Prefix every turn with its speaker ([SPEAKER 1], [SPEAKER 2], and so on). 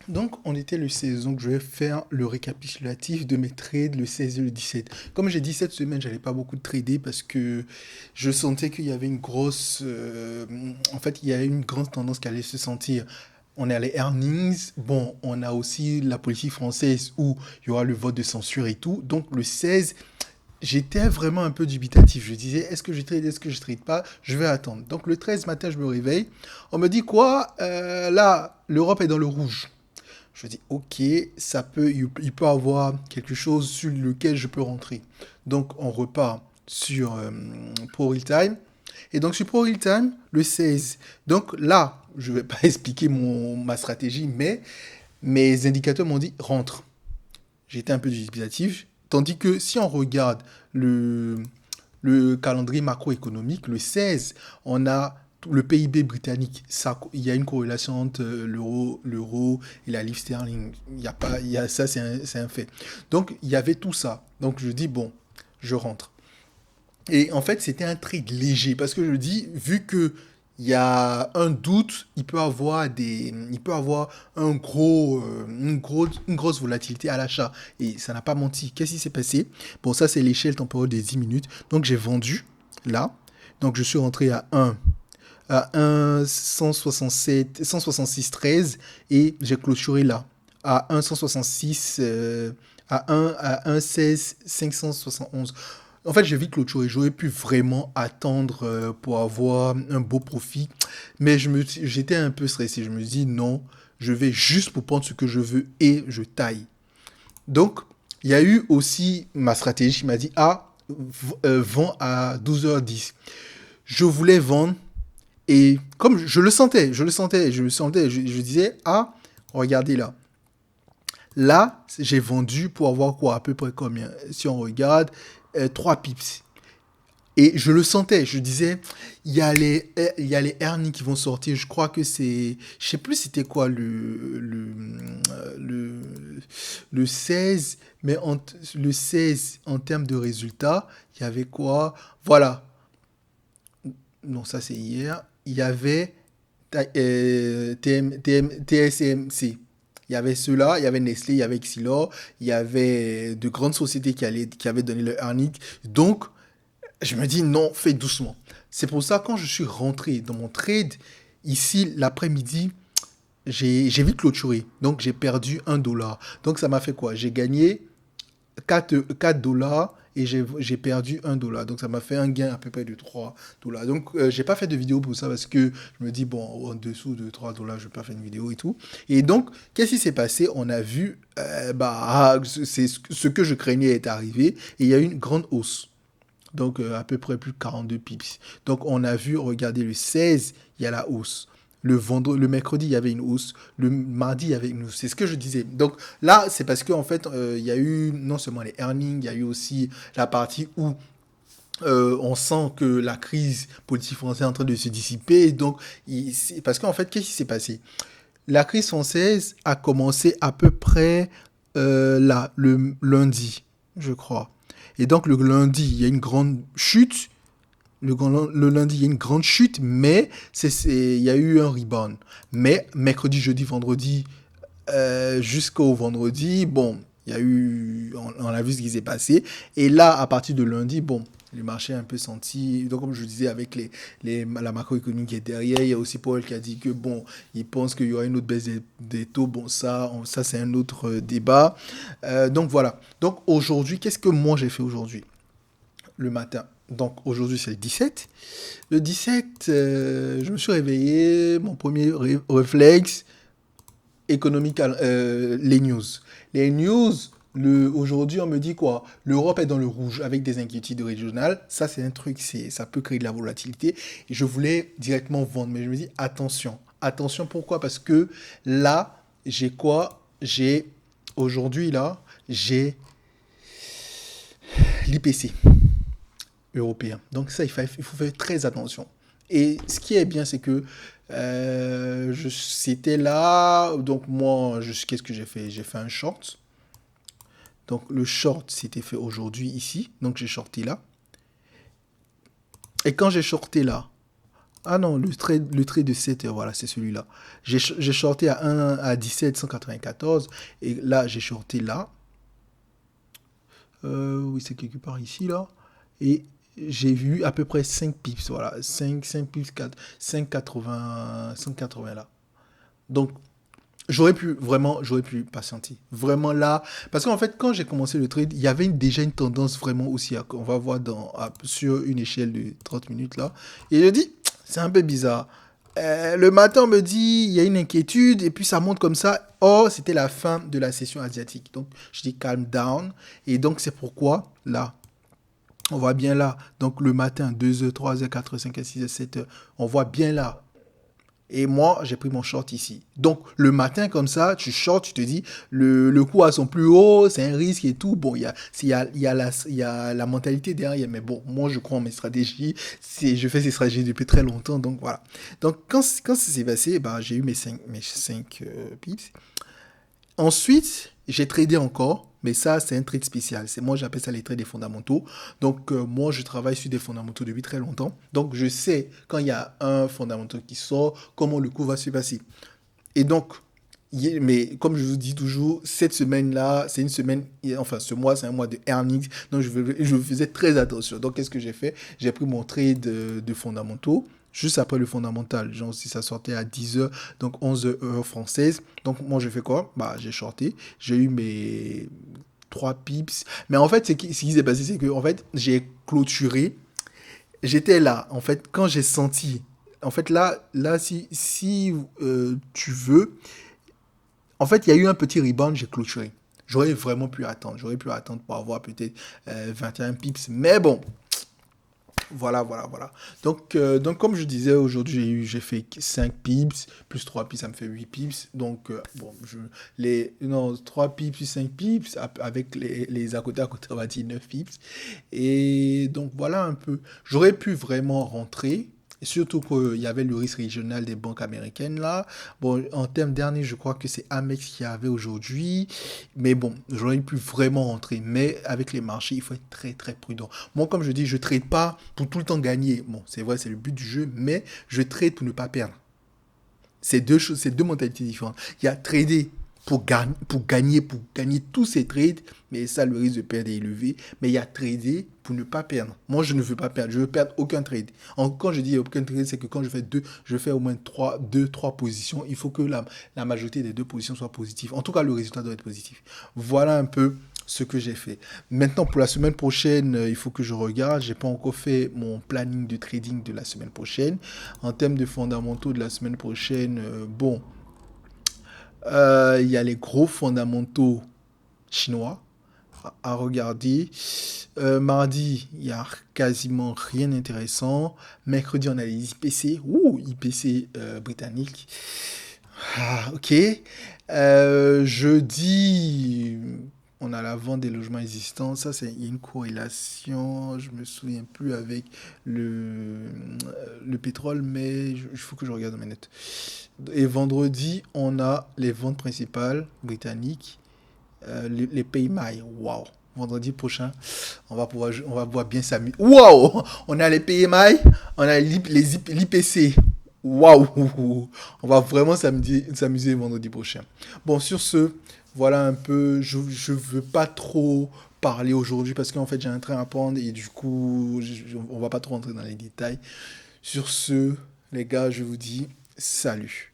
[SPEAKER 1] Donc, on était le 16, donc je vais faire le récapitulatif de mes trades le 16 et le 17. Comme j'ai dit, cette semaine, j'allais pas beaucoup trader parce que je sentais qu'il y avait une grosse... en fait, il y a une grande tendance qui allait se sentir. On a les earnings, bon, on a aussi la politique française où il y aura le vote de censure et tout. Donc, le 16, j'étais vraiment un peu dubitatif. Je disais, est-ce que je trade, est-ce que je trade pas? Je vais attendre. Donc, le 13 matin, je me réveille. On me dit quoi? Là, l'Europe est dans le rouge. Je dis, ok, il peut avoir quelque chose sur lequel je peux rentrer. Donc, on repart sur Pro Real Time. Et donc, sur Pro Real Time, le 16. Donc, là, je ne vais pas expliquer ma stratégie, mais mes indicateurs m'ont dit, rentre. J'étais un peu dubitatif. Tandis que si on regarde le calendrier macroéconomique, le 16, on a le PIB britannique. Ça, il y a une corrélation entre l'euro et la livre sterling. Il y a pas, il y a, ça, c'est un fait. Donc, il y avait tout ça. Donc, je dis, bon, je rentre. Et en fait, c'était un trade léger parce que je dis, vu que il y a un doute, il peut avoir une grosse volatilité à l'achat. Et ça n'a pas menti. Qu'est-ce qui s'est passé? Bon, ça, c'est l'échelle temporelle des 10 minutes. Donc, j'ai vendu là. Donc, je suis rentré à 1,167, 166,13 et j'ai clôturé là à 1,166, à 1,16, 571. En fait, j'ai vite clôturé. J'aurais pu vraiment attendre pour avoir un beau profit. Mais j'étais un peu stressé. Je me dis non, je vais juste pour prendre ce que je veux et je taille. Donc, il y a eu aussi ma stratégie qui m'a dit, ah, vends à 12h10. Je voulais vendre et comme je disais, ah, regardez là. Là, j'ai vendu pour avoir quoi, à peu près combien? Si on regarde, 3 pips. Et je le sentais, je disais, il y a les earnings qui vont sortir. Je crois que je sais plus c'était quoi le, le 16, mais le 16 en termes de résultats, il y avait quoi? Voilà. Non, ça c'est hier. Il y avait TSMC. Il y avait ceux-là, il y avait Nestlé, il y avait Xylor, il y avait de grandes sociétés qui avaient donné leur earning. Donc, je me dis non, fais doucement. C'est pour ça, quand je suis rentré dans mon trade, ici, l'après-midi, j'ai vite clôturé. Donc, j'ai perdu 1 dollar. Donc, ça m'a fait quoi? J'ai gagné 4 dollars et j'ai perdu 1 dollar. Donc, ça m'a fait un gain à peu près de 3 dollars. Donc, j'ai pas fait de vidéo pour ça parce que je me dis, bon, en dessous de 3 dollars, je vais pas faire une vidéo et tout. Et donc, qu'est-ce qui s'est passé? On a vu, c'est ce que je craignais est arrivé et il y a eu une grande hausse. Donc, à peu près plus de 42 pips. Donc, on a vu, regardez, le 16, il y a la hausse. Le mercredi, il y avait une hausse. Le mardi, il y avait une hausse. C'est ce que je disais. Donc là, c'est parce qu'en fait, il y a eu non seulement les earnings, il y a eu aussi la partie où on sent que la crise politique française est en train de se dissiper. Donc, parce qu'en fait, qu'est-ce qui s'est passé? La crise française a commencé à peu près là, le lundi, je crois. Et donc, le lundi, il y a une grande chute. Le lundi, il y a une grande chute, mais il y a eu un rebound. Mais mercredi, jeudi, vendredi, jusqu'au vendredi, bon, il y a eu, on a vu ce qui s'est passé. Et là, à partir de lundi, bon, le marché a un peu senti. Donc, comme je disais, avec la macroéconomie qui est derrière, il y a aussi Powell qui a dit que, bon, il pense qu'il y aura une autre baisse des taux. Bon, ça c'est un autre débat. Donc, voilà. Donc, aujourd'hui, qu'est-ce que moi j'ai fait aujourd'hui? Le matin. Donc aujourd'hui c'est le 17. Le 17, je me suis réveillé, mon premier réflexe économique, les news. Les news, aujourd'hui on me dit quoi? L'Europe est dans le rouge avec des inquiétudes régionales. Ça c'est un truc, ça peut créer de la volatilité. Et je voulais directement vendre, mais je me dis attention. Attention pourquoi? Parce que là, j'ai quoi? Aujourd'hui là, j'ai l'IPC européen. Donc ça, il faut faire très attention. Et ce qui est bien, c'est que c'était là. Donc moi, qu'est-ce que j'ai fait? J'ai fait un short. Donc le short, c'était fait aujourd'hui ici. Donc j'ai shorté là. Et quand j'ai shorté là, Ah non, le trade de 7 heures, voilà, c'est celui-là. J'ai shorté à 1 à 17,194 et là, j'ai shorté là. Oui, c'est quelque part ici, là. Et j'ai vu à peu près 5 pips, voilà. Cinq pips, 5,80 là. Donc, j'aurais pu patienter. Vraiment là. Parce qu'en fait, quand j'ai commencé le trade, il y avait déjà une tendance vraiment haussière qu'on va voir sur une échelle de 30 minutes là. Et je dis, c'est un peu bizarre. Le matin, on me dit, il y a une inquiétude, et puis ça monte comme ça. Or, c'était la fin de la session asiatique. Donc, je dis calm down. Et donc, c'est pourquoi, là, on voit bien là. Donc, le matin, 2 heures, 3 heures, 4 heures, 5 heures, 6 heures, 7 heures. On voit bien là. Et moi, j'ai pris mon short ici. Donc, le matin, comme ça, tu short, tu te dis, le coût à son plus haut, c'est un risque et tout. Bon, il y a la mentalité derrière. Mais bon, moi, je crois en mes stratégies. Je fais ces stratégies depuis très longtemps. Donc, voilà. Donc, quand ça s'est passé, bah, j'ai eu mes cinq pips. Ensuite, j'ai tradé encore, mais ça, c'est un trade spécial. Moi, j'appelle ça les trades des fondamentaux. Donc, moi, je travaille sur des fondamentaux depuis très longtemps. Donc, je sais quand il y a un fondamental qui sort, comment le cours va se passer. Et donc, mais comme je vous dis toujours, cette semaine-là, c'est une semaine, enfin, ce mois, c'est un mois de earnings. Donc, je faisais très attention. Donc, qu'est-ce que j'ai fait? J'ai pris mon trade de fondamentaux juste après le fondamental. Genre, si ça sortait à 10 heures, donc 11 heures françaises. Donc, moi, je fais quoi? Bah, j'ai shorté. J'ai eu mes 3 pips. Mais en fait, ce qui s'est passé, c'est que, en fait, j'ai clôturé. J'étais là. En fait, quand j'ai senti. En fait, là si tu veux, en fait, il y a eu un petit rebound, j'ai clôturé. J'aurais vraiment pu attendre. J'aurais pu attendre pour avoir peut-être 21 pips. Mais bon, voilà. Donc comme je disais, aujourd'hui, j'ai fait 5 pips, plus 3 pips, ça me fait 8 pips. Donc, bon, non, 3 pips plus 5 pips, avec les à côté, on va dire 9 pips. Et donc, voilà un peu. J'aurais pu vraiment rentrer. Et surtout qu'il y avait le risque régional des banques américaines là. Bon, en termes derniers, je crois que c'est Amex qui avait aujourd'hui. Mais bon, j'aurais pu vraiment rentrer. Mais avec les marchés, il faut être très très prudent. Moi, comme je dis, je ne trade pas pour tout le temps gagner. Bon, c'est vrai, c'est le but du jeu, mais je trade pour ne pas perdre. C'est deux choses, c'est deux mentalités différentes. Il y a trader pour gagner tous ces trades, mais ça, le risque de perdre est élevé. Mais il y a trader pour ne pas perdre. Moi, je ne veux pas perdre. Je veux perdre aucun trade. Quand je dis aucun trade, c'est que quand je fais deux, je fais au moins trois positions. Il faut que la majorité des deux positions soit positive. En tout cas, le résultat doit être positif. Voilà un peu ce que j'ai fait. Maintenant, pour la semaine prochaine, il faut que je regarde. J'ai pas encore fait mon planning de trading de la semaine prochaine. En termes de fondamentaux de la semaine prochaine, bon, il y a les gros fondamentaux chinois à regarder. Mardi, il n'y a quasiment rien d'intéressant. Mercredi, on a les IPC. Ouh, IPC britannique. Ah, ok. Jeudi, on a la vente des logements existants. Ça, il y a une corrélation. Je me souviens plus avec le pétrole, mais il faut que je regarde dans mes notes. Et vendredi, on a les ventes principales britanniques, les PMI. Waouh! Vendredi prochain, on va pouvoir bien s'amuser. Waouh! On a les PMI, on a l'IPC. Waouh! On va vraiment s'amuser vendredi prochain. Bon, sur ce, voilà un peu. Je ne veux pas trop parler aujourd'hui parce qu'en fait, j'ai un train à prendre et du coup, on va pas trop rentrer dans les détails. Sur ce, les gars, je vous dis salut.